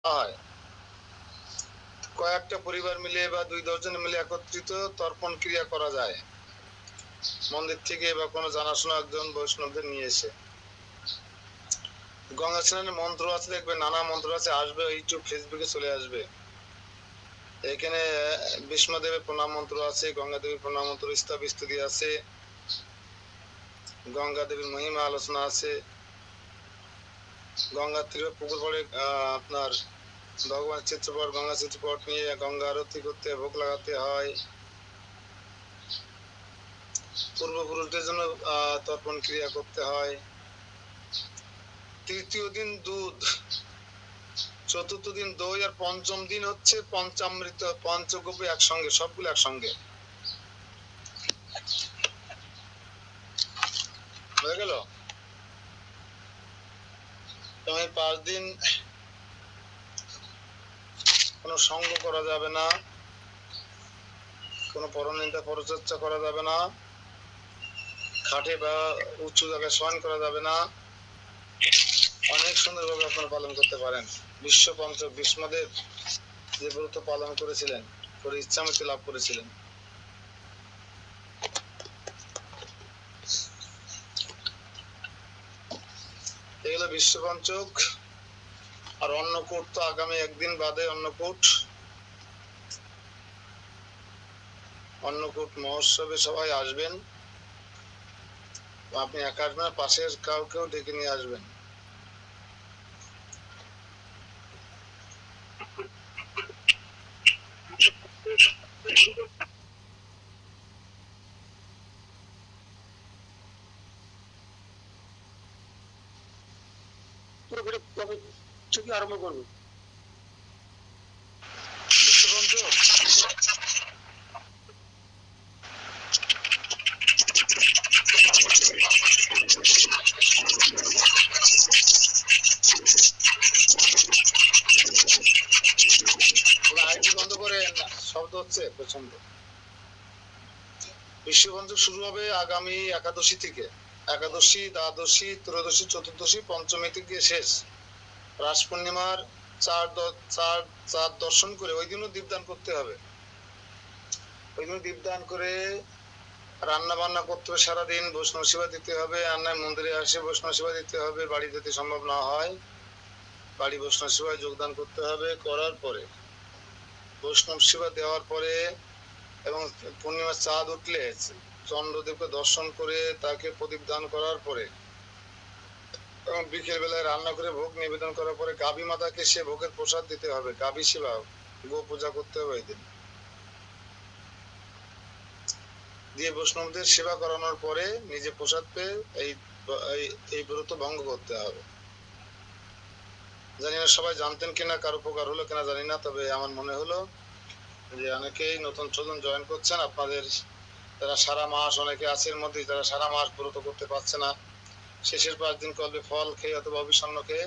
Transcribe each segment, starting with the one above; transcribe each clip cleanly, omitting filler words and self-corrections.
হয় কয়েকটা পরিবার মিলে বা 2-10 জন মিলে একত্রিত তর্পণ ক্রিয়া করা যায় মন্দির থেকে বা কোনো জানাশোনা একজন বৈষ্ণবদের নিয়ে এসে। গঙ্গা স্নানের মন্ত্র আছে, দেখবে নানা মন্ত্র আছে, আসবে ইউটিউব ফেসবুকে চলে আসবে। এখানে বিষ্ণুদেবের প্রণাম মন্ত্র আছে, গঙ্গা দেবীর প্রণাম মন্ত্র স্তুতি আছে, গঙ্গা দেবীর মহিমা আলোচনা আছে। গঙ্গা তীরে পুকুর পড়ে আপনার ভগবান চিত্রপট, গঙ্গা চিত্রপট নিয়ে গঙ্গা আরতি করতে, ভোগ লাগাতে হয়। পূর্বপুরুষদের জন্য তর্পণ ক্রিয়া করতে হয়। তৃতীয় দিন দুধ, চতুর্থ দিন দই, আর পঞ্চম দিন হচ্ছে পঞ্চামৃত, পঞ্চগব্য একসঙ্গে, সবগুলো একসঙ্গে হয়ে গেল। 5 দিন কোনো সঙ্গ করা যাবে না, কোনো পরনিন্দা পরচর্চা করা যাবে না, খাটে বা উঁচু জায়গায় শয়ন করা যাবে না। অনেক সুন্দরভাবে আপনারা পালন করতে পারেন। বিশ্ব পঞ্চক বিষ্ণুদেব যে ব্রত পালন করেছিলেন, করে ইচ্ছামৃত্যু লাভ করেছিলেন। এগুলো বিশ্ব পঞ্চক। আর অন্নকূট তো আগামী একদিন বাদে অন্নকূট। অন্নকূট মহোৎসবে সবাই আসবেন, আপনি একা আসবেন, পাশের কাউকেও ডেকে নিয়ে আসবেন। আরম্ভ করবো বন্ধ করে, শব্দ হচ্ছে প্রচন্ড। বিশ্বপঞ্চক শুরু হবে আগামী একাদশী থেকে। একাদশী, দ্বাদশী, ত্রয়োদশী, চতুর্দশী, পঞ্চমী থেকে শেষ। রাস পূর্ণিমার চার দর্শন করে ওই দিনও দীপদান করতে হবে। ওই দিন দীপদান করে রান্না বান্না করতে হবে সারাদিন, বৈষ্ণব সেবা দিতে হবে। রান্নায় মন্দিরে আসে বৈষ্ণব সেবা দিতে হবে, বাড়ি যেতে সম্ভব না হয় বাড়ি বৈষ্ণব সেবায় যোগদান করতে হবে। করার পরে বৈষ্ণব সেবা দেওয়ার পরে এবং পূর্ণিমার চাঁদ উঠলে চন্দ্রদেবকে দর্শন করে তাকে প্রদীপ দান করার পরে এবং বিকেল বেলায় রান্না করে ভোগ নিবেদন করার পরে গাভী মাতাকে সে ভোগের প্রসাদ দিতে হবে। গাভী সেবা, গো পূজা করতে হবে এই দিন। দিয়ে বৈষ্ণবদের সেবা করানোর পরে নিজে প্রসাদ পেয়ে এই ব্রত ভঙ্গ করতে হবে। জানি না সবাই জানতেন কিনা, কার উপকার হলো কিনা জানি না, তবে আমার মনে হলো যে অনেকেই নতুন নতুন জয়েন করছেন, আপনাদের যারা সারা মাস, অনেকে আছে এর মধ্যে যারা সারা মাস ব্রত করতে পারছে না, শেষের 5 দিন করবে ফল খেয়ে অথবা অভিসন্ন খেয়ে,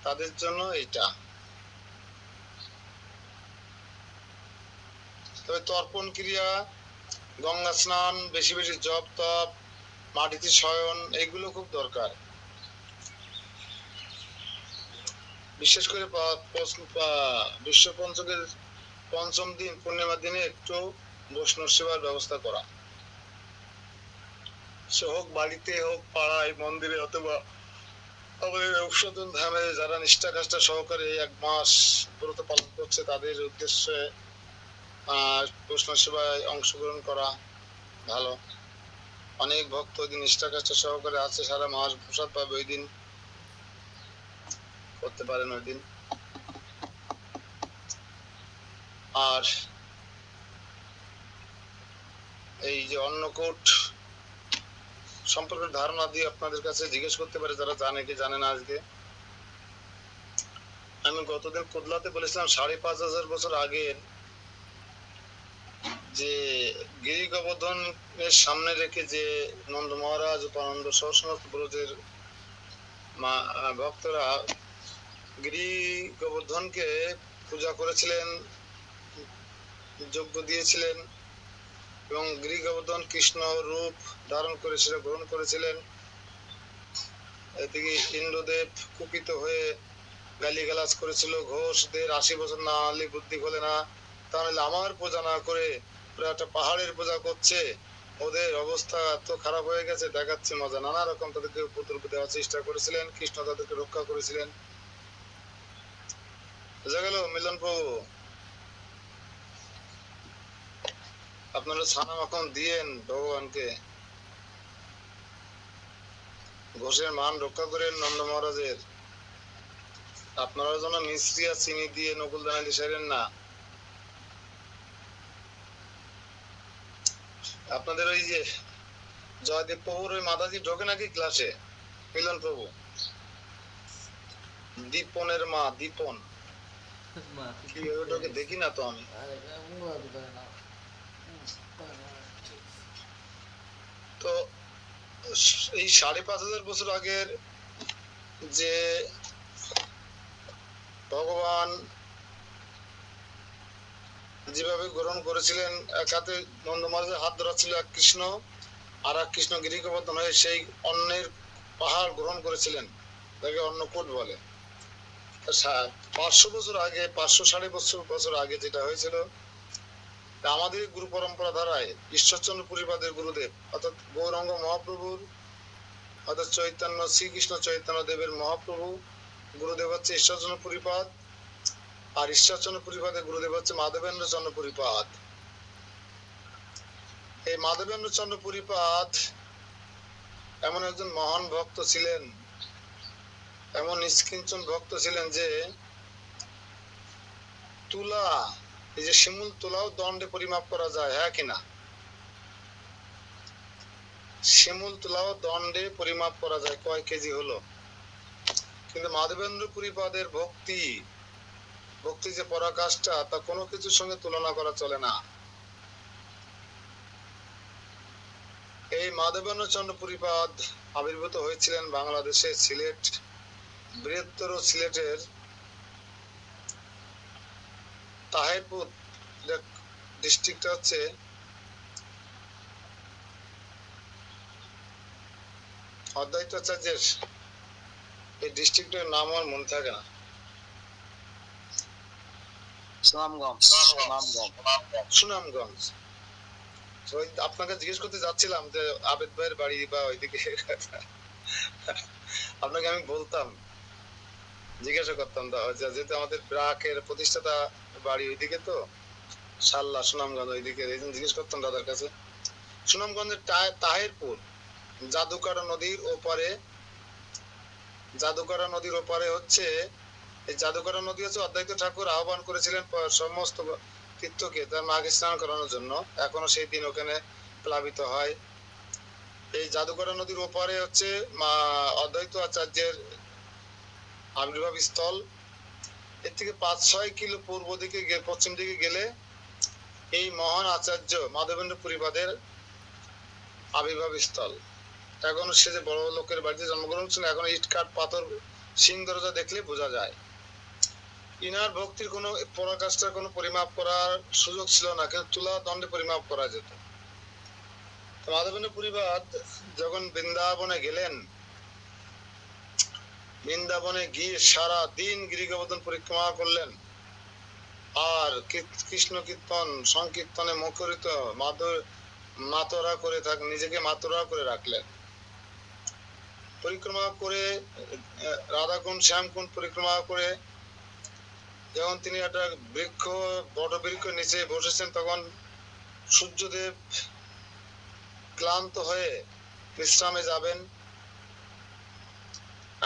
তাদের জন্য এইটা। তবে তর্পণ ক্রিয়া, গঙ্গা স্নান, বেশি বেশি জপ তপ, মাটিতে শয়ন, এগুলো খুব দরকার। বিশেষ করে বিশ্ব পঞ্চকের পঞ্চম দিন পূর্ণিমার দিনে একটু বৈষ্ণব সেবার ব্যবস্থা করা, সে হোক বাড়িতে, হোক পাড়ায়, মন্দিরে, অথবা আমাদের ঔষধন ধামে যারা নিষ্ঠা কাষ্ঠা সহকারে 1 মাস ব্রত পালন করছে তাদের উদ্দেশ্যে বৈষ্ণব সেবায় অংশগ্রহণ করা ভালো। অনেক ভক্ত ওই দিন নিষ্ঠা কাষ্ঠা সহকারে আছে, সারা মাস প্রসাদ পাবে ওই দিন, করতে পারেন ওই দিন। আর এই যে অন্নকূট সম্পর্কে ধারণা দিয়ে আপনাদের কাছে জিজ্ঞেস করতে পারে যারা জানে কি জানে না। আজকে আমি গতদিন কুদলাতে বলেছিলাম 5,500 বছর আগের যে গিরি গোবর্ধনের সামনে রেখে যে নন্দ মহারাজ, উপানন্দ সহ সমস্ত ব্রজের ভক্তরা গিরি গোবর্ধনকে পূজা করেছিলেন, যজ্ঞ দিয়েছিলেন এবং গিরি গোবর্ধন কৃষ্ণ রূপ ধারণ করে সেটা গ্রহণ করেছিলেন। এদিকে ইন্দ্রদেব কুপিত হয়ে গালিগালাজ করেছিল, ঘোষদের 80 বছর না আনলে বুদ্ধি খোলে না, তাহলে আমার পূজা না করে পুরো একটা পাহাড়ের পূজা করছে, ওদের অবস্থা এত খারাপ হয়ে গেছে, দেখাচ্ছে মজা। নানা রকম তাদেরকে উপদ্রব দেওয়ার চেষ্টা করেছিলেন, কৃষ্ণ তাদেরকে রক্ষা করেছিলেন। বোঝা গেল মিলন প্রভু? আপনারা ছানা মাখন দিয়েন ভগবানকে, ঘোষের মান রক্ষা করেন নন্দ মহারাজের। আপনারা যেন মিশ্রি আর চিনি দিয়ে নকুল দানা দিয়ে সারেন না। আপনাদের ওই যে জয়দেব প্রভুর ওই মাতাজি ঢোকে নাকি ক্লাসে মিলন প্রভু? দীপনের মা, দীপন কি ওটাকে দেখি না তো আমি। তো এই 5,500 বছর আগের যে ভগবান যেভাবে গ্রহণ করেছিলেন, এক হাতে নন্দ মহারাজের হাত ধরা ছিল এক কৃষ্ণ, আর এক কৃষ্ণ গিরিগোবর্ধন হয়ে সেই অন্যের পাহাড় গ্রহণ করেছিলেন, তাকে অন্নকূট বলে। 500 বছর আগে, 500-550 বছর আগে যেটা হয়েছিল, আমাদের গুরু পরম্পরা ধারায় ঈশ্বরচন্দ্র পুরীপাদের গুরুদেব অর্থাৎ গৌরাঙ্গ মহাপ্রভুর, অর্থাৎ চৈতন্য শ্রীকৃষ্ণ চৈতন্য দেবের মহাপ্রভু গুরুদেব হচ্ছে ঈশ্বরচন্দ্র পুরীপাদ, আর ঈশ্বরচন্দ্র পুরীপাদের গুরুদেব হচ্ছে মাধবেন্দ্র চন্দ্র পুরীপাদ। এই মাধবেন্দ্র চন্দ্র পুরীপাদ এমন একজন মহান ভক্ত ছিলেন, এমন নিষ্কিঞ্চন ভক্ত ছিলেন যে তুলা, এই যে শিমুল তুলাও দণ্ডে পরিমাপ করা যায়, হ্যাঁ কিনা? শিমুল তুলাও দণ্ডে পরিমাপ করা যায় কয় কেজি হলো। কিন্তু মাধবেন্দ্র পুরীপাদের ভক্তি, ভক্তি যে পরাকাষ্ঠা, তা কোনো কিছুর সঙ্গে তুলনা করা চলে না। এই মাধবেন্দ্র চন্দ্র পুরীপাদ আবির্ভূত হয়েছিলেন বাংলাদেশের সিলেট, বৃহত্তর সিলেটের তাহিরপুর ডিস্ট্রিক্ট হচ্ছে অদ্বৈতাচার্যের, এই ডিস্ট্রিক্টের নাম আমার মনে থাকে না। সুনামগঞ্জ। আপনাকে জিজ্ঞেস করতে যাচ্ছিলাম যে আবেদ ভাইয়ের বাড়ি বা ওইদিকে, আপনাকে আমি বলতাম, জিজ্ঞাসা করতাম, যেহেতু আমাদের ব্রাকের প্রতিষ্ঠাতা বাড়ি ওইদিকে, তো সাল্লা সুনামগঞ্জ ওইদিকে, এই জন্য জিজ্ঞেস করতাম দাদার কাছে। সুনামগঞ্জের তাহিরপুর জাদুকারা নদীর ওপারে, জাদুকারা নদীর ওপারে হচ্ছে, এই জাদুকারা নদী হচ্ছে অদ্বৈত ঠাকুর আহ্বান করেছিলেন সমস্ত তীর্থকে তার মাঘে স্নান করানোর জন্য, এখনো সেই দিন ওখানে প্লাবিত হয়। এই জাদুকারা নদীর ওপারে হচ্ছে অদ্বৈত আচার্যের আবির্ভাব স্থল। এর থেকে 5-6 কিলো পূর্ব দিকে, পশ্চিম দিকে গেলে এই মহান আচার্য মাধবেন্দ্র পুরীপাদের আবির্ভাব স্থল। এখন সে যে বড় লোকের বাড়িতে জন্মগ্রহণ করেছেন, এখন ইট কাঠ পাথর সিং দরজা দেখলে বোঝা যায়। ইনার ভক্তির কোনো পরাকাষ্ঠার কোনো পরিমাপ করার সুযোগ ছিল না, কিন্তু তুলা দণ্ডে পরিমাপ করা যেত। মাধবেন্দ্র পুরীপাদ যখন বৃন্দাবনে গেলেন, বৃন্দাবনে গিয়ে সারা দিন গিরিগোবর্ধন পরিক্রমা করলেন, আর কৃষ্ণ কীর্তন সংকীর্তনে মুখরিত মাতোরা করে নিজেকে মাতোরা করে রাখলেন। পরিক্রমা করে রাধাকুণ্ড শ্যামকুণ্ড পরিক্রমা করে যখন তিনি একটা বৃক্ষ, বড় বৃক্ষ নিচে বসেছেন, তখন সূর্যদেব ক্লান্ত হয়ে বিশ্রামে যাবেন।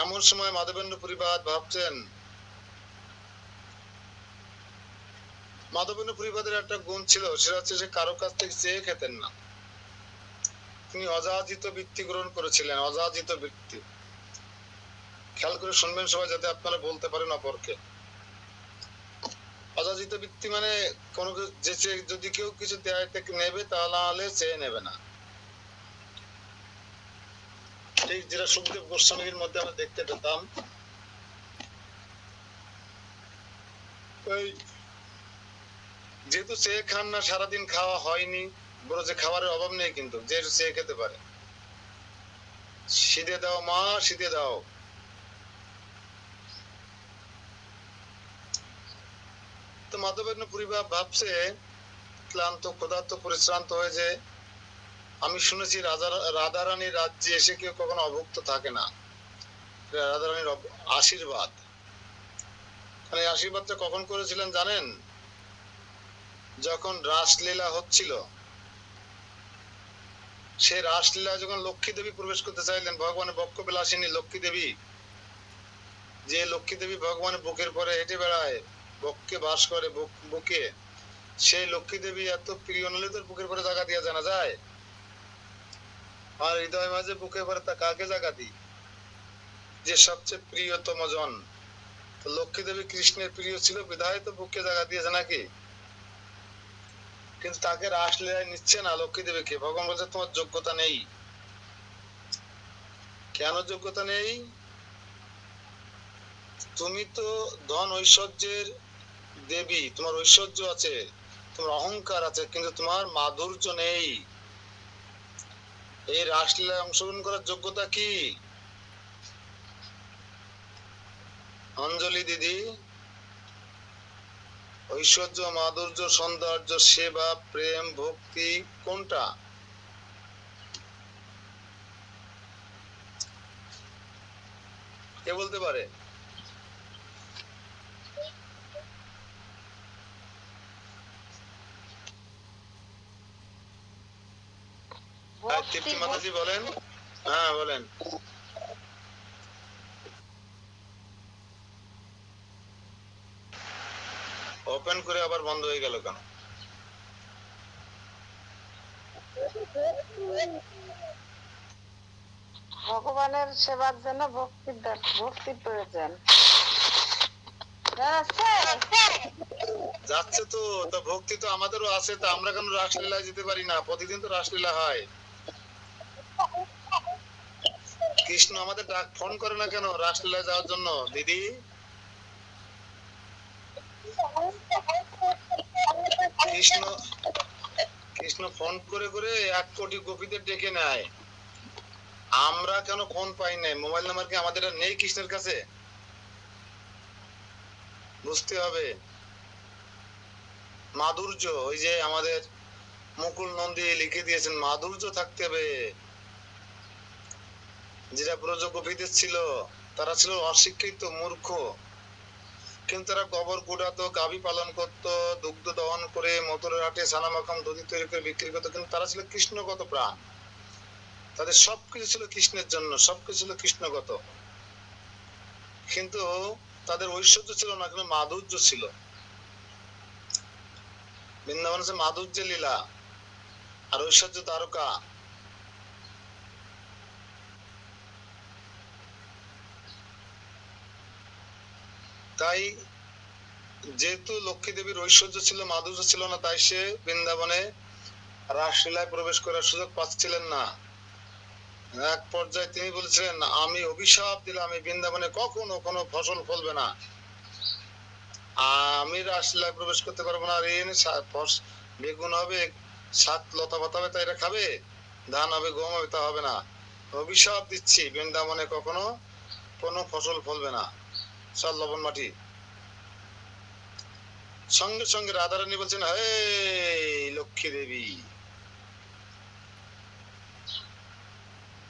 এমন সময় মাধবেন্দ্র পুরীপাদ ভাবছেন, মাধবেন্দ্র পুরীপাদের একটা গুণ ছিল, সেটা হচ্ছে সে কারো কাছ থেকে চেয়ে খেতেন না। তিনি অযাচিত বৃত্তি গ্রহণ করেছিলেন, অযাচিত বৃত্তি। খেয়াল করে শুনবেন সবাই, যাতে আপনারা বলতে পারেন অপরকে। অযাচিত বৃত্তি মানে কোনো যদি কেউ কিছু নেবে, তাহলে চেয়ে নেবে না। ঠিক যেটা সুখদেব গোস্বামীর মধ্যে আমরা দেখতে পেতাম। যেহেতু চেয়ে খান না, সারাদিন খাওয়া হয়নি, বড় যে খাবারের অভাব নেই, কিন্তু যে চেয়ে খেতে পারে। শীতে দাও মা, শীতে দাও। মাধবেন্দ্র পুরী ভাবছে ক্লান্ত ক্ষুধার্ত পরিশ্রান্ত হয়েছে, আমি শুনেছি রাধারানীর রাজ্যে এসে কেউ কখনো অভুক্ত থাকে না, রাধারানীর আশীর্বাদ। এই আশীর্বাদটা কখন করেছিলেন জানেন? যখন রাসলীলা হচ্ছিল, সে রাসলীলা যখন লক্ষ্মী দেবী প্রবেশ করতে চাইলেন, ভগবানের বক্ষ বিলাসিনী লক্ষ্মী দেবী, যে লক্ষ্মী দেবী ভগবানের বুকের পরে হেঁটে বেড়ায়, বক্ষে বাস করে, বুকে, সেই লক্ষ্মী দেবী এত প্রিয় নলে তোর বুকের পরে জায়গা দিয়ে জানা যায়? আর হৃদয় মাঝে বুকের পরে তা কাকে জায়গা দিই? যে সবচেয়ে প্রিয়তম জন। তো লক্ষ্মী দেবী কৃষ্ণের প্রিয় ছিল, বিধায় তো বুকে জায়গা দিয়েছে নাকি? কিন্তু তাকে রাসলীলায় নিচ্ছে না লক্ষ্মী দেবীকে। ভগবান বলছে তোমার যোগ্যতা নেই। কেন যোগ্যতা নেই? তুমি তো ধন ঐশ্বর্যের দেবী, তোমার ঐশ্বর্য আছে, তোমার অহংকার আছে, কিন্তু তোমার মাধুর্য নেই। এই রাসলীলায় অংশগ্রহণ করার যোগ্যতা কি? অঞ্জলি দিদি, ঐশ্বর্য, মাধুর্য, সৌন্দর্য, সেবা, প্রেম, ভক্তি কোনটা? কে বলতে পারে? তৃপ্তি মাতাজি বলেন। হ্যাঁ বলেন। ওপেন করে আবার বন্ধ হয়ে গেল কেন? ভগবানের সেবার জন্য ভক্তির প্রয়োজন। যাচ্ছে তো, তা ভক্তি তো আমাদেরও আছে, তা আমরা কেন রাসলীলায় যেতে পারি না? প্রতিদিন তো রাসলীলা হয়। কৃষ্ণ আমাদের ডাক ফোন করে না কেন রাসলীলায় যাওয়ার জন্য? দিদি, কৃষ্ণ কৃষ্ণ ফোন করে করে 1 কোটি গোপীদের ডেকে নেয়। আমরা কেন ফোন পাই নাই? মোবাইল নাম্বার কি আমাদের নেই কৃষ্ণের কাছে? বুঝতে হবে মাধুর্য। ওই যে আমাদের মুকুল নন্দী লিখে দিয়েছেন, মাধুর্য থাকতে হবে। যেটা ব্রজ গোপীদের ছিল, তারা ছিল অশিক্ষিত, মূর্খ, কিন্তু তারা গোবর কুড়াতো, গাভী পালন করতো, দুগ্ধ দহন করে মথুরার হাটে ছানা মাখন দধি তৈরি করে বিক্রি করতো, কিন্তু তারা ছিল কৃষ্ণগত প্রাণ। তাদের সবকিছু ছিল কৃষ্ণের জন্য, সবকিছু ছিল কৃষ্ণগত, কিন্তু তাদের ঐশ্বর্য ছিল না, কিন্তু মাধুর্য ছিল। বৃন্দাবন হচ্ছে মাধুর্য লীলা, আর ঐশ্বর্য দ্বারকা। তাই যেহেতু লক্ষ্মী দেবীর ঐশ্বর্য ছিল, মাধুর্য ছিল না, তাই সে বৃন্দাবনে রাসলীলায় প্রবেশ করার সুযোগ পাচ্ছিলেন না। এক পর্যায়ে তিনি বলেছিলেন, আমি অভিশাপ দিলাম এই বৃন্দাবনে কখনো কোনো ফসল ফলবে না, আমি রাসলীলায় প্রবেশ করতে পারবো না। আর বেগুন হবে, শাক লতা পাতা হবে, তাই এরা খাবে? ধান হবে, গম হবে, তা হবে না। অভিশাপ দিচ্ছি, বৃন্দাবনে কখনো কোনো ফসল ফলবে না, সব লবণ মাটি। সঙ্গে সঙ্গে রাধারানী বলছেন, হে লক্ষ্মী দেবী,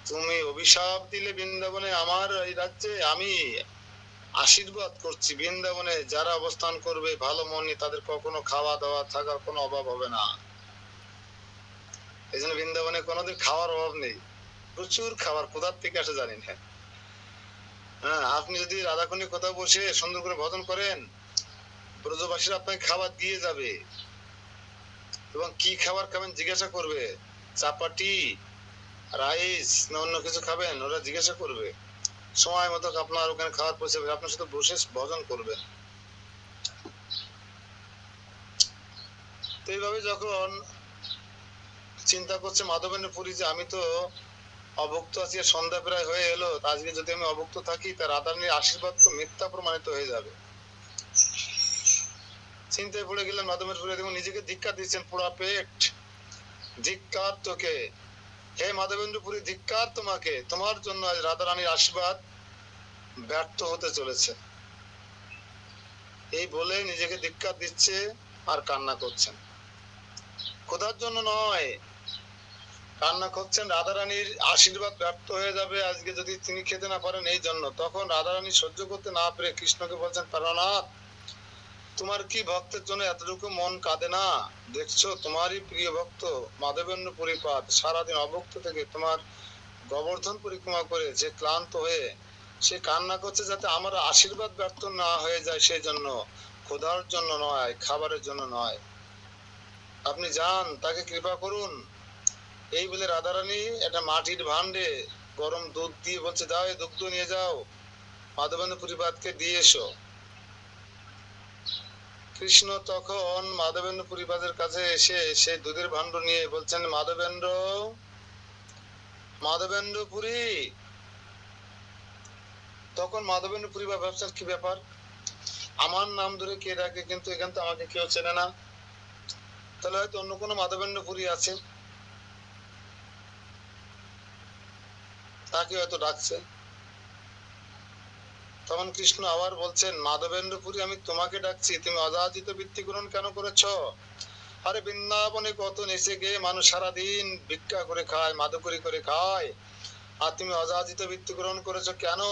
তুমি অভিশাপ দিলে বৃন্দাবনে, আমার এই রাজ্যে আমি আশীর্বাদ করছি, বৃন্দাবনে যারা অবস্থান করবে ভালো মনে, তাদের কখনো খাওয়া দাওয়া থাকার কোনো অভাব হবে না। এই জন্য বৃন্দাবনে কোনোদিন খাওয়ার অভাব নেই, প্রচুর খাবার, কোথার থেকে আসে জানি না। হ্যাঁ, আপনি যদি রাধাকুণ্ডে কোথাও বসে সুন্দর করে ভজন করেন, ব্রজবাসীরা আপনাকে খাবার দিয়ে যাবে, এবং কি খাবার খাবেন জিজ্ঞাসা করবে, চাপাটি, রাইস না অন্য কিছু খাবেন, ওরা জিজ্ঞাসা করবে। সময় মতো আপনার ওখানে খাবার পৌঁছে যাবে, আপনার সাথে বসে ভজন করবেন। তো এইভাবে যখন চিন্তা করছে মাধবেন্দ্র পুরী, যে আমি তো অভুক্ত আছি, সন্ধ্যা প্রায় হয়ে এলো, আজকে যদি আমি অভুক্ত থাকি, তা রাধারানীর আশীর্বাদ তো মিথ্যা প্রমাণিত হয়ে যাবে। চিন্তায় পড়ে গেলেন মাধবেন্দ্র পুরী, দেখুন নিজেকে ধিক্কার দিচ্ছেন, পোড়া পেট, ধিক্কার তোকে, হে মাধবেন্দ্র পুরী, ধিক্কার তোমাকে, তোমার জন্য আজ রাধারানীর আশীর্বাদ ব্যর্থ হতে চলেছে। এই বলে নিজেকে ধিক্কার দিচ্ছে আর কান্না করছেন। ক্ষুধার জন্য নয়, কান্না করছেন রাধারানীর আশীর্বাদ ব্যর্থ হয়ে যাবে আজকে যদি তিনি খেতে না পারেন এই জন্য। তখন রাধারানী সহ্য করতে না পেরে কৃষ্ণকে বলছেন, প্রাণনাথ, তোমার কি ভক্তের জন্য এতটুকু মন কাঁদে না? দেখছো তোমারই প্রিয় ভক্ত মাধবেন্দ্র পরিপাত সারাদিন অভুক্ত থেকে তোমার গোবর্ধন পরিক্রমা করে যে ক্লান্ত হয়ে সে কান্না করছে যাতে আমার আশীর্বাদ ব্যর্থ না হয়ে যায়, সেই জন্য, ক্ষুধার জন্য নয়, খাবারের জন্য নয়। আপনি যান, তাকে কৃপা করুন। এই বলে রাধারানী একটা মাটির ভান্ডে গরম দুধ দিয়ে বলছে, যাও এই দুগ্ধ নিয়ে যাও, মাধবেন্দ্র পরিপাতকে দিয়ে এসো। কৃষ্ণ তখন মাধবেন্দ্র পরিপাতের কাছে এসে সেই দুধের ভান্ড নিয়ে বলছেন, মাধবেন্দ্র, মাধবেন্দ্র পুরী। তখন মাধবেন্দ্র পরিবার ভাবছেন, কি ব্যাপার, আমার নাম ধরে কে ডাকে, কিন্তু এখান তো আমাকে কেউ চেনে না, তাহলে হয়তো অন্য কোনো মাধবেন্দ্র পুরী আছে, তাকে হয়তো ডাকছে। তখন কৃষ্ণ আবার বলছেন, মাধবেন্দ্র পুরী, আমি তোমাকে ডাকছি, তুমি অযাচিত বৃত্তি গ্রহণ কেন করেছ? আরে বৃন্দাবনে কত নেচে গিয়ে মানুষ সারাদিন ভিক্ষা করে খায়, মাদকরি করে খায়, আর তুমি অযাচিত বৃত্তি গ্রহণ করেছো কেন?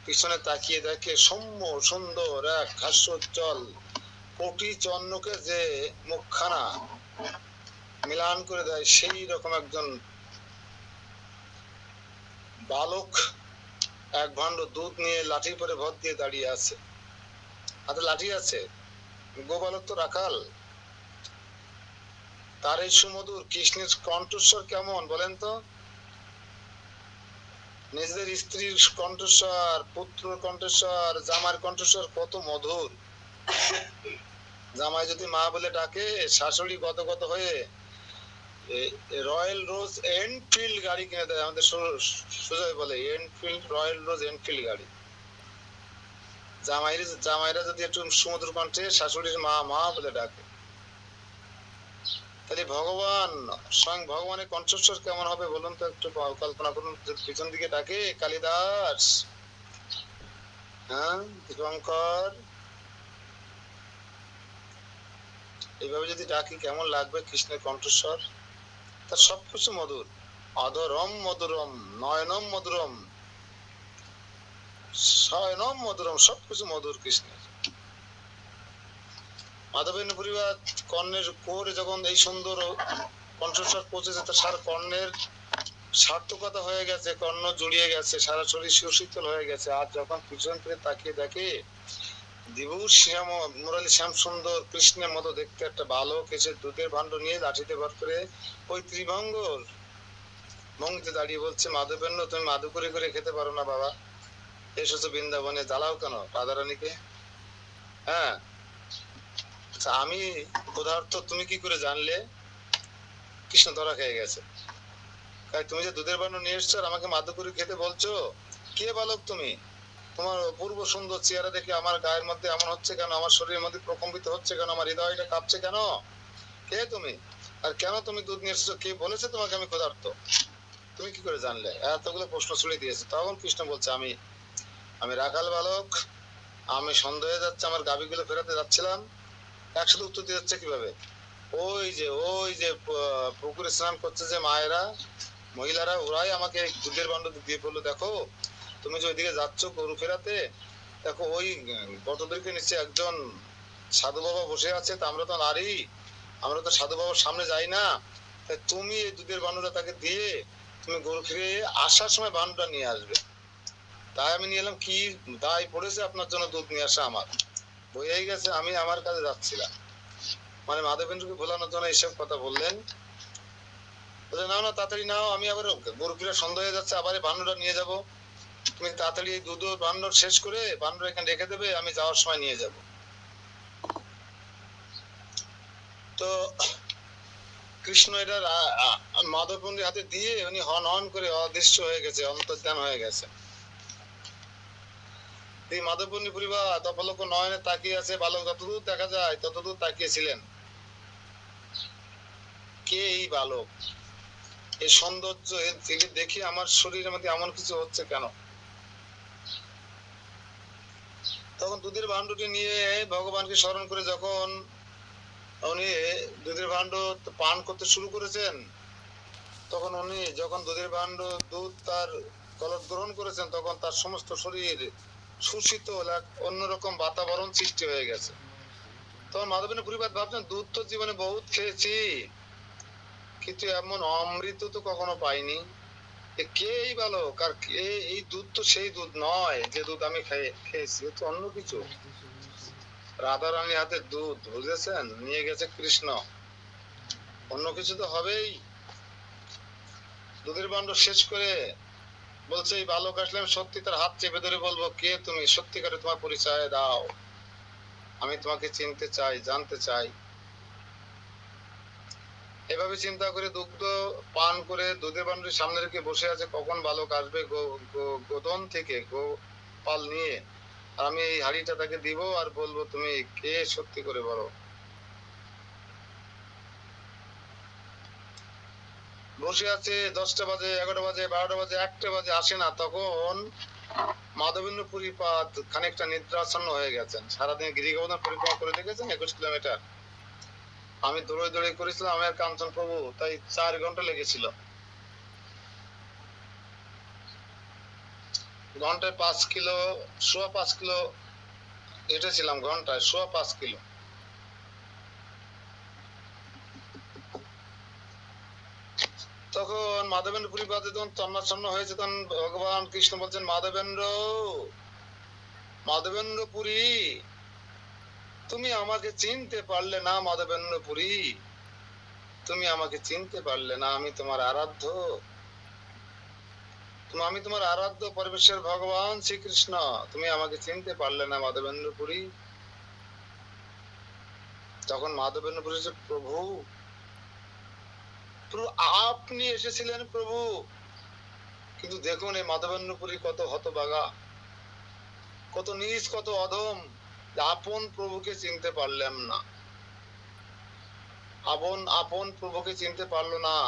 পিছনে তাকিয়ে দেখে সৌম্য সুন্দর এক হাস্যোজ্জ্বল কোটি চন্দ্রকে যে মুখখানা মিলান করে দেয় সেই রকম একজন বালক এক ভাণ্ড দুধ নিয়ে লাঠি পরে ভর দিয়ে দাঁড়িয়ে আছে। হাতে লাঠি আছে, গোবালক তো রাখাল। তার এই সুমধুর কৃষ্ণের কণ্ঠস্বর কেমন বলেন তো? নিজেদের স্ত্রীর কণ্ঠস্বর, পুত্র কণ্ঠস্বর, জামার কণ্ঠস্বর কত মধুর। জামাই যদি মা বলে ডাকে, শাশুড়ি গত গত হয়ে রয়্যাল রোজ এনফিল্ড গাড়ি কিনে দেয়। আমাদের সুজয় বলে এনফিল্ড, রয়্যাল রোজ এনফিল্ড গাড়ি। জামাইরা যদি একটু সুমধুর কণ্ঠে শাশুড়ির মা মা বলে ডাকে, তাহলে ভগবান, স্বয়ং ভগবানের কণ্ঠস্বর কেমন হবে বলুন তো, একটু কল্পনা করুন। পিছন দিকে ডাকে, কালিদাস, হ্যাঁ, দীপঙ্কর, এইভাবে যদি ডাকি কেমন লাগবে কৃষ্ণের কণ্ঠস্বর? তার সবকিছু মধুর, অধরম মধুরম, নয়নম মধুরম, শয়নম মধুরম, সবকিছু মধুর কৃষ্ণের। মাধবেন্দ্র পরিবার কর্ণের কোরে যখন এই সুন্দর কণ্ঠস্বর পৌঁছেছে, তার সারা কর্ণের সার্থকতা হয়ে গেছে, কর্ণ জড়িয়ে গেছে, সারা শরীর সুশীতল হয়ে গেছে। আর যখন পিছন ফিরে তাকিয়ে দেখে দিবুর শ্যাম মুরালি শ্যাম সুন্দর কৃষ্ণের মতো দেখতে একটা বালক এসে দুধের ভাণ্ড নিয়ে লাঠিতে ভর করে ওই ত্রিভঙ্গর ভঙ্গিতে দাঁড়িয়ে বলছে, মাধবেন্দ্র, তুমি মাধু করে করে খেতে পারো না বাবা, এসেছো বৃন্দাবনে, জ্বালাও কেন রাধারানীকে? হ্যাঁ, আচ্ছা, আমি ক্ষুধার্ত তুমি কি করে জানলে? কৃষ্ণ ধরা খেয়ে গেছে। তুমি যে দুধের ভাণ্ড নিয়ে এসছো আর আমাকে মাধু করে খেতে বলছো, কে বালক তুমি? তোমার অপূর্ব সুন্দর চেহারা দেখে আমার গায়ের মধ্যে এমন হচ্ছে কেন, আমার শরীরের মধ্যে প্রকম্পিত হচ্ছে কেন, আমার হৃদয়টা কাঁপছে কেন? কে তুমি, আর কেন তুমি দুধ নিয়ে এসেছো? কে বলেছে তোমাকে আমি ক্ষুধার্ত? তুমি কি করে জানলে? এতগুলো প্রশ্ন ছুড়ে দিয়েছে। তখন কৃষ্ণ বলছে, আমি আমি রাখাল বালক, আমি সন্দেহ হয়ে যাচ্ছে, আমার গাভীগুলো ফেরাতে যাচ্ছিলাম। একসাথে উত্তর দিয়ে যাচ্ছে কিভাবে? ওই যে পুকুরে স্নান করছে যে মায়েরা, মহিলারা, ওরাই আমাকে দুধের ভাণ্ড দিয়ে বললো, দেখো তুমি যে ওইদিকে যাচ্ছ গরু ফেরাতে, দেখো ওই গতদেরকে নিচে একজন সাধু বাবা বসে আছে, তা আমরা তো নারী, আমরা তো সাধু বাবার সামনে যাই না, তাই তুমি এই দুধের ভাণ্ডটা তাকে দিয়ে তুমি গরু ফিরে আসার সময় ভাণ্ডটা নিয়ে আসবে। তাই আমি নিয়ে এলাম, কি দায় পড়েছে আপনার জন্য দুধ নিয়ে আসা, আমার বইয়েই গেছে, আমি আমার কাজে যাচ্ছিলাম। মানে মাধবেন্দ্রকে ভোলানোর জন্য এইসব কথা বললেন। বলে, নাও না, তাড়াতাড়ি নাও, আমি আবার গরু ফিরে সন্দেহ হয়ে যাচ্ছে, আবার এই ভাণ্ডটা নিয়ে যাব, তুমি তাড়াতাড়ি এই দুধ ভাণ্ড শেষ করে ভাণ্ড এখানে রেখে দেবে, আমি যাওয়ার সময় নিয়ে যাব। তো কৃষ্ণ এটা মাধবেন্দ্রের হাতে দিয়ে উনি হন হন করে অদৃশ্য হয়ে গেছে, অন্তর্ধান হয়ে গেছে। এই মাধবেন্দ্র পরিবার তপলোক নয়নে তাকিয়ে আছে, বালক যতদূর দেখা যায় ততদূর তাকিয়েছিলেন। কে এই বালক, এই সৌন্দর্য এর থেকে দেখি আমার শরীরের মধ্যে এমন কিছু হচ্ছে কেন? তখন দুধের ভাণ্ডটি নিয়ে ভগবানকে স্মরণ করে যখন উনি দুধের ভাণ্ড পান করতে শুরু করেছেন, তখন উনি যখন দুধের ভাণ্ড দুধ তার গলৎ গ্রহণ করেছেন, তখন তার সমস্ত শরীর সুশীতল এক অন্যরকম বাতাবরণ সৃষ্টি হয়ে গেছে। তখন মাধবেন্দ্র পুরীপাদ ভাবছেন, দুধ তো জীবনে বহুত খেয়েছি, কিন্তু এমন অমৃত তো কখনো পাইনি। কে এই বালক, আর এই দুধ তো সেই দুধ নয় যে দুধ আমি খেয়েছি, এ তো অন্য কিছু। রাধা রানীর হাতে দুধ, বুঝেছেন, নিয়ে গেছে কৃষ্ণ, অন্য কিছু তো হবেই। দুধের ভাণ্ড শেষ করে বলছে, এই বালক আসলে আমি সত্যি তার হাত চেপে ধরে বলবো, কে তুমি, সত্যিকারে তোমার পরিচয় দাও, আমি তোমাকে চিনতে চাই, জানতে চাই। এভাবে চিন্তা করে দুগ্ধ পান করে দুধের ভাণ্ডের সামনে রেখে বসে আছে, কখন বালক আসবে গোদন থেকে গোপাল নিয়ে, আর আমি এই হাড়িটা তাকে দিব আর বলবো, তুমি কে সত্যি করে বলো। বসে আছে, 10টা বাজে, 11টা বাজে, 12টা বাজে, 1টা বাজে, আসে না। তখন মাধবেন্দ্র পুরীপাদ খানিকটা নিদ্রাচ্ছন্ন হয়ে গেছেন। সারাদিন গিরিগোবর্ধন পরিক্রমা করে দেখেছেন, 21 কিলোমিটার। আমি দৌড়ে দৌড়ে করেছিলাম, আমি আর কাঞ্চন প্রভু, তাই 4 ঘন্টা লেগেছিল। ঘন্টায় 5 কিলো, সোয়া 5 কিলো হেঁটেছিলাম, ঘন্টায় সোয়া 5 কিলো। তখন মাধবেন্দ্র পুরীপাদ যখন তন্নাচ্ছন্ন হয়েছে, তখন ভগবান কৃষ্ণ বলছেন, মাধবেন্দ্র, মাধবেন্দ্র পুরী, তুমি আমাকে চিনতে পারলে না? মাধবেন্দ্র পুরী, তুমি আমাকে চিনতে পারলে না? আমি তোমার আরাধ্য, আমি তোমার আরাধ্য পরমেশ্বর ভগবান শ্রীকৃষ্ণ, তুমি আমাকে চিনতে পারলে না মাধবেন্দ্র পুরী? তখন মাধবেন্দ্র পুরী, প্রভু, প্রভু আপনি এসেছিলেন প্রভু, কিন্তু দেখুন এই মাধবেন্দ্র পুরী কত হতভাগা, কত নীচ, কত অধম, আপন প্রভুকে চিনতে পারলাম না, আপন প্রভুকে চিনতে পারলো না।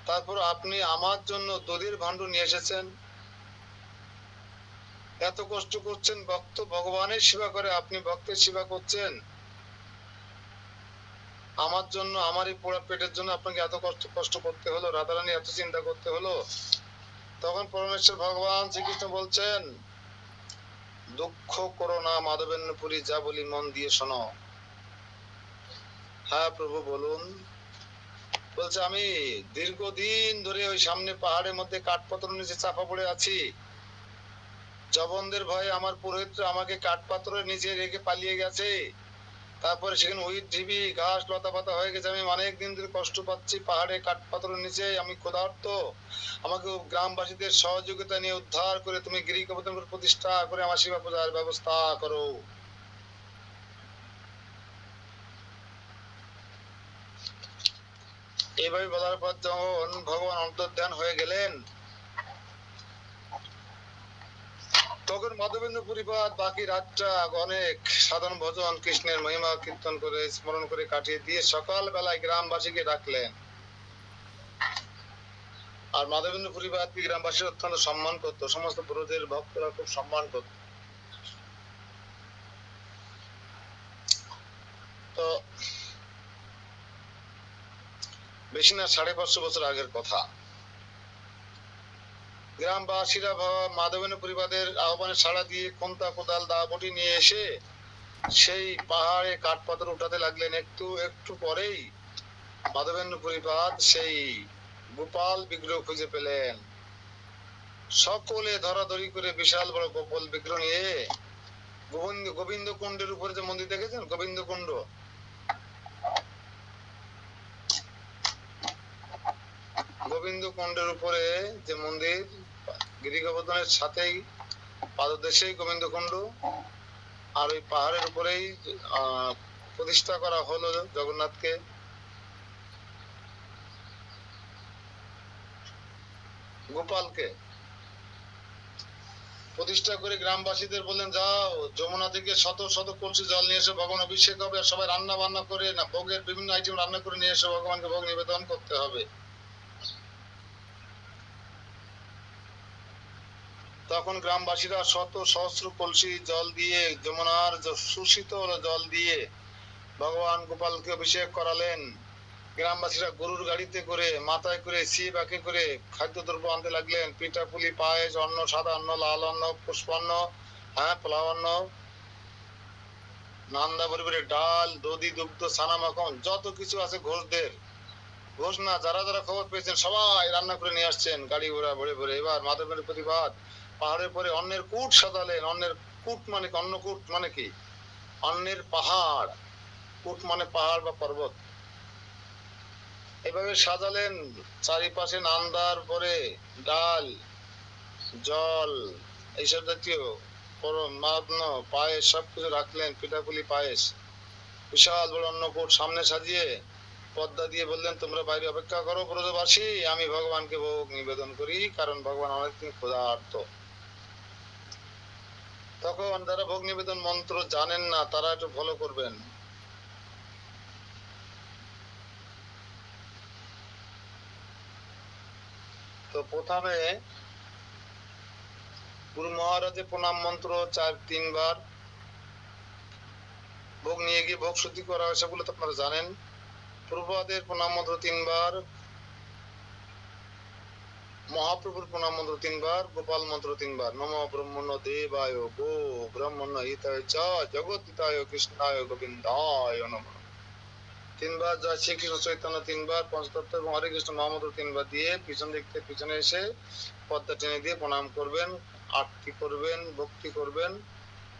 তারপর আপনি আমার জন্য দুধের ভাণ্ড নিয়ে এসেছেন, এত কষ্ট করছেন, ভক্ত ভগবানের সেবা করে, আপনি ভক্তের সেবা করছেন, আমার জন্য, আমার এই পোড়া পেটের জন্য আপনাকে এত কষ্ট করতে হলো, রাধারানী এত চিন্তা করতে হলো। তখন পরমেশ্বর ভগবান শ্রীকৃষ্ণ বলছেন, দুঃখ করো না মাধবেন্দ্র পুরী, যা বলি মন দিয়ে শোনো। হ্যাঁ প্রভু বলুন। বলছে, আমি দীর্ঘদিন ধরে ওই সামনে পাহাড়ের মধ্যে কাঠপাথর নিচে চাপা পড়ে আছি, জবনদের ভয়ে আমার পুরোহিতরা আমাকে কাঠপাথরের নিচে রেখে পালিয়ে গেছে। তারপরে সেখানে উইট ঢিবি ঘাস লতা পাতা হয়ে গেছে, আমি অনেক দিন ধরে কষ্ট পাচ্ছি পাহাড়ে কাঠপাথরের নিচে, আমি ক্ষুধার্ত, আমাকে গ্রামবাসীদের সহযোগিতা নিয়ে উদ্ধার করে তুমি গিরিগোবর্ধন প্রতিষ্ঠা করে আমার সেবা পূজার ব্যবস্থা করো। এইভাবে বলার পর যখন ভগবান অন্তর্ধান হয়ে গেলেন, তখন মাধবেন্দ্র পুরীপাদ বাকি রাতটা অনেক সাধন ভজন কৃষ্ণের মহিমা কীর্তন করে স্মরণ করে কাটিয়ে দিয়ে সকাল বেলায় গ্রামবাসীকে ডাকলেন। আর মাধবেন্দ্র পুরীপাদ গ্রামবাসীর অত্যন্ত সম্মান করতো, সমস্ত ব্রজের ভক্তরা খুব সম্মান করত। তো বেশি না, 550 বছর আগের কথা। গ্রামবাসীরা মাধবেন্দ্র পরিবাদের আহ্বানে সাড়া দিয়ে কোন্তা কোদাল দা বটি নিয়ে এসে সেই পাহাড়ে কাঠপাথর উঠাতে লাগলেন। একটু একটু পরেই মাধবেন্দ্র পরিবাদ সেই গোপাল বিগ্রহ খুঁজে পেলেন। সকলে ধরাধরি করে বিশাল বড় গোপাল বিগ্রহ নিয়ে গোবিন্দ কুণ্ডের উপরে যে মন্দির দেখেছেন, গোবিন্দ কুণ্ড, গোবিন্দ কুণ্ডের উপরে যে মন্দির, গিরিগোবর্ধনের সাথেই পাদদেশেই গোবিন্দ কুণ্ড, আর ওই পাহাড়ের উপরেই প্রতিষ্ঠা করা হলো জগন্নাথকে। গোপালকে প্রতিষ্ঠা করে গ্রামবাসীদের বললেন, যাও যমুনা থেকে শত শত কলসি জল নিয়ে এসে ভগবান অভিষেক হবে, আর সবাই রান্না বান্না করে না ভোগের বিভিন্ন আইটেম রান্না করে নিয়ে এসে ভগবানকে ভোগ নিবেদন করতে হবে। তখন গ্রামবাসীরা শত সহস্র কলসি জল দিয়ে যমুনার সুশীতল জল দিয়ে ভগবান গোপালকে অভিষেক করালেন। গ্রামবাসীরা গরুর গাড়িতে করে, মাথায় করে, বাঁকে করে খাদ্যদ্রব্য আনতে লাগলেন। পিঠা পুলি, পায়েস, অন্ন, সাদা অন্ন, লাল অন্ন, পুষ্পান্ন, পোলাও অন্ন, নান্দা পরিবারের ডাল, দধি, দুগ্ধ, ছানা, মাখন, যত কিছু আছে ঘোষদের, ঘোষ না যারা যারা খবর পেয়েছেন সবাই রান্না করে নিয়ে আসছেন গাড়ি ঘোড়া ভরে ভরে। এবার মাধবের প্রতিবাদ পাহাড়ের পরে অন্নের কূট সাজালেন। অন্নের কূট মানে কি? অন্নকূট মানে কি? অন্নের পাহাড়, কূট মানে পাহাড় বা পর্বত। এভাবে সাজালেন। চারিপাশে নান্দার পরে ডাল, জল, এইসব জাতীয় মান্য পায়েস সবকিছু রাখলেন। পিঠাপুলি, পায়েস, বিশাল বড় অন্নকূট সামনে সাজিয়ে পদ্মা দিয়ে বললেন, তোমরা বাইরে অপেক্ষা করো ব্রজবাসী, আমি ভগবানকে ভোগ নিবেদন করি, কারণ ভগবান অনেকদিন ক্ষুধার্ত। তখন যারা ভোগ নিবেদন মন্ত্র জানেন না তারা একটু ফলো করবেন। তো প্রথমে গুরু মহারাজের প্রণাম মন্ত্র 3 বার ভোগ নিয়ে গিয়ে ভোগ শুদ্ধি করা হয়, সেগুলো তো আপনারা জানেন। প্রভুপাদের প্রণাম মন্ত্র 3 বার, মহাপ্রভুর প্রণাম মন্ত্র 3 বার, গোপাল মন্ত্র 3 বার। নম ব্রহ্মণ্য দেবায় গো ব্রহ্মণ্য হিতায় চ জগৎ হিতায় কৃষ্ণায় গোবিন্দায় নমঃ। 3 বার জয় শ্রীকৃষ্ণ চৈতন্য 3 বার, পঞ্চতত্ত্ব এবং হরে কৃষ্ণ মহামন্ত্র 3 বার দিয়ে পিছন দিক থেকে পিছনে এসে পদ্মা টেনে দিয়ে প্রণাম করবেন, আরতি করবেন, ভক্তি করবেন।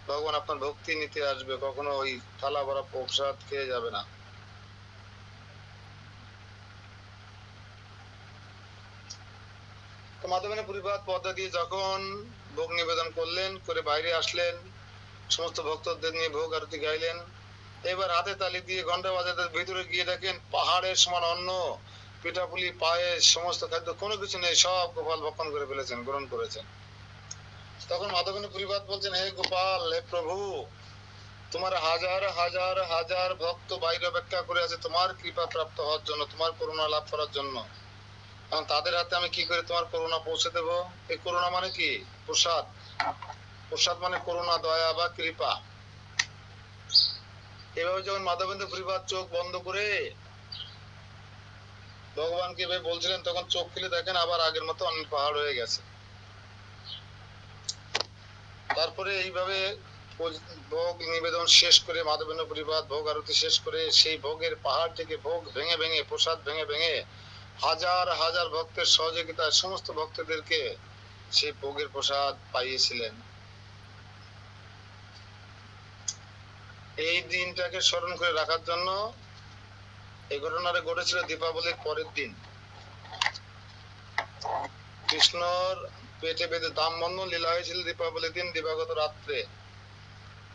ভগবান আপনার ভক্তি নিতে আসবে, কখনো ওই থালা ভরা প্রসাদ খেয়ে যাবে না। তো মাধবের পরিবার পদ্মা দিয়ে যখন ভোগ নিবেদন করলেন, করে বাইরে আসলেন, সমস্ত ভক্তদের নিয়ে ভোগ আরতি গাইলেন। এবার হাতে তালি দিয়ে ঘন্টা বাজাতে ভিতরে গিয়ে দেখেন পাহাড়ের সমান অন্ন, পিঠাপুলি, পায়েস, সমস্ত খাদ্য, কোনো কিছু নেই, সব গোপাল ভক্ষণ করে ফেলেছেন, গ্রহণ করেছেন। তখন মাধবের পরিবার বলছেন, হে গোপাল, হে প্রভু, তোমার হাজার হাজার হাজার ভক্ত বাইরে অপেক্ষা করে আছে তোমার কৃপা প্রাপ্ত হওয়ার জন্য, তোমার করুণা লাভ করার জন্য। কারণ তাদের হাতে আমি কি করে তোমার করুণা পৌঁছে দেবো? এই করুণা মানে কি? প্রসাদ। প্রসাদ মানে করুণা, দয়া বা কৃপা। এভাবে যখন মাধবেন্দ্র পরিবার চোখ বন্ধ করে ভগবানকে এভাবে বলছিলেন, তখন চোখ খুলে দেখেন আবার আগের মতো অনেক পাহাড় হয়ে গেছে। তারপরে এইভাবে ভোগ নিবেদন শেষ করে মাধবেন্দ্র পরিবার ভোগ আরতি শেষ করে সেই ভোগের পাহাড় থেকে ভোগ ভেঙে ভেঙে, প্রসাদ ভেঙে ভেঙে হাজার হাজার ভক্তের সহযোগিতায় সমস্ত ভক্তদেরকে সেই ভোগের প্রসাদ পাইয়েছিলেন। এই দিনটাকে স্মরণ করে রাখার জন্য এই ঘটনাটা ঘটেছিল দীপাবলির পরের দিন। কৃষ্ণর পেটে বেঁধে দাম বন্ধন লীলা হয়েছিল দীপাবলির দিন, দিবাগত রাত্রে।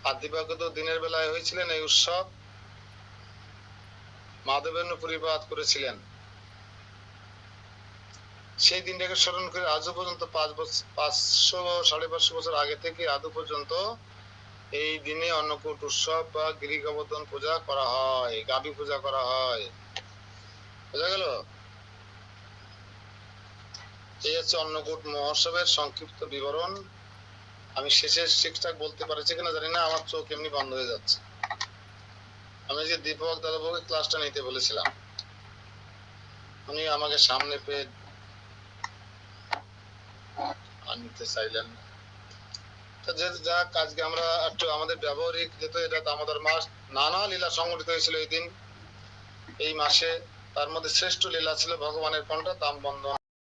আর দিবাগত দিনের বেলায় হয়েছিলেন এই উৎসব, মাধবেন্দ্র পরিবার করেছিলেন। সেই দিনটাকে স্মরণ করে আজও পর্যন্ত 500-550 আগে থেকে আজও পর্যন্ত এই দিনে অন্নকূট উৎসব বা গিরি গোবর্ধন পূজা করা হয়, গাভী পূজা করা হয়। বোঝা গেল? এই হচ্ছে অন্নকূট মহোৎসবের সংক্ষিপ্ত বিবরণ। আমি শেষে ঠিকঠাক বলতে পারছি কিনা জানি না, আমার চোখ এমনি বন্ধ হয়ে যাচ্ছে। আমি যে দীপক দাদাবাবুকে ক্লাসটা নিতে বলেছিলাম, উনি আমাকে সামনে পেয়ে আনতে চাইলেন। যা আজকে আমরা একটু আমাদের ব্যবহারিক, যেহেতু এটা দামোদর মাস, নানা লীলা সংগঠিত হয়েছিল এই দিন, এই মাসে। তার মধ্যে শ্রেষ্ঠ লীলা ছিল ভগবানের কোনটা? দাম বন্ধন।